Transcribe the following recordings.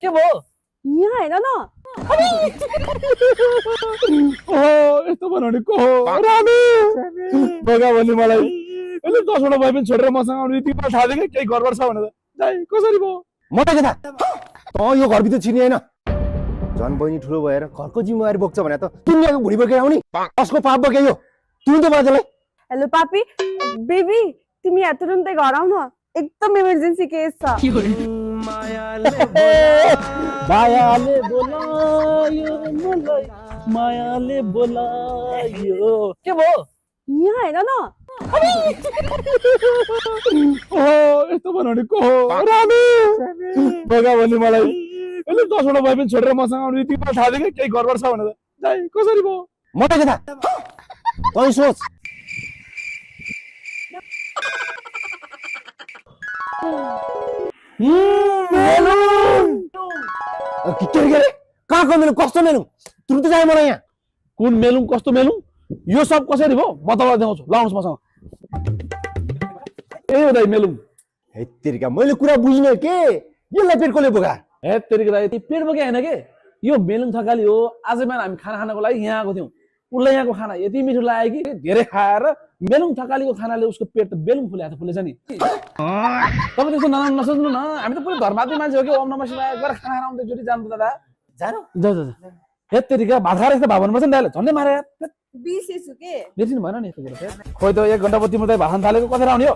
के भयो यहाँ हेर न यस्तो बनाउने को हो रामे बगा भन्ने मलाई यसले 10 वटा भए पनि छोडेर मसँग आउने तिमीलाई थाहा थियो कि केही गडबड छ भनेर दाइ कसरी भयो म त के थाहा त यो घरभित्र छिर्ने होइन झन् बहिनी ठुलो भएर घरको जिम्मेवारी बोक्छ भने त दुनियाँको भुँडी बोकेर आउने कसको पाप बोके यो तिमी त बाजेलाई हेलो पापी बेबी तिमी यहाँ तुरुन्तै घर आउन एकदम इमर्जेन्सी केस छ मायाले बोलायो मलाई मायाले बोलायो के भयो यहाँ हेर न यस्तो बनाउने को हो रामे बगा भन्ने मलाई यसले 10 वटा भए पनि छोडेर मसँग आउने तिमीलाई थाहा थियो कि केही गडबड छ भनेर दाइ कसरी भयो म त के थाहा तँ सोच कहाँको मेलुङ कस्तो मेलुङ तुरुन्तै जाए मलाई यहाँ कुन मेलुङ कस्तो मेलुङ यो सब कसरी भयो म तपाईँलाई देखाउँछु लाउनुहोस् मसँग ए हो दाइ मेलुङ हे तेरिका मैले कुरा बुझ्न के यसलाई पेटकोले बोका हे तेरिका दाइ पेट बोके होइन के यो मेलुङ थकाली हो आज बिहान हामी खाना खानको लागि यहाँ आएको थियौँ उसलाई यहाँको खाना यति मिठो लाग्यो कि धेरै खाएर मेलुङ थकालीको खानाले उसको पेट त बेलुङ फुलेछ नि तपाईँ त्यस्तो नसोच्नु न हामी त पुरै धर्मात्मी मान्छे हो कि ओम नमः शिवाय गरेर खाना खान आउँदै जोडी जानु दादा जानु जा हे तेरिका भात खाएर यस्तो भावनमा चाहिँ दाइले झन्डै मारे बिर्सेछु के बिर्सिनु भएन नि यस्तो कुरा खोइ त 1 घण्टा पछि मात्रै भात खान थालेको कतै आउने हो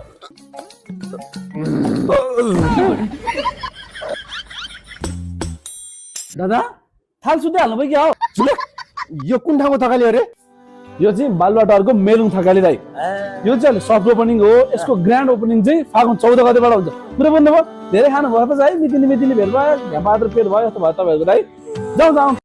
दादा थाल सुत्दै हाल्नु भयो क्या हो यो कुन ठाउँको थकाली अरे यो चाहिँ बालुवाटारको मेलुङ थकाली दाइ यो चाहिँ सफ्ट ओपनिङ हो यसको ग्रान्ड ओपनिङ चाहिँ फागुन 14 गतेबाट हुन्छ पुरै बुझ्नुभयो धेरै खानु भयो त है मितिनी भेट भयो यहाँ बाटो पेट भयो यस्तो भयो तपाईँहरूको दाइ जाउँ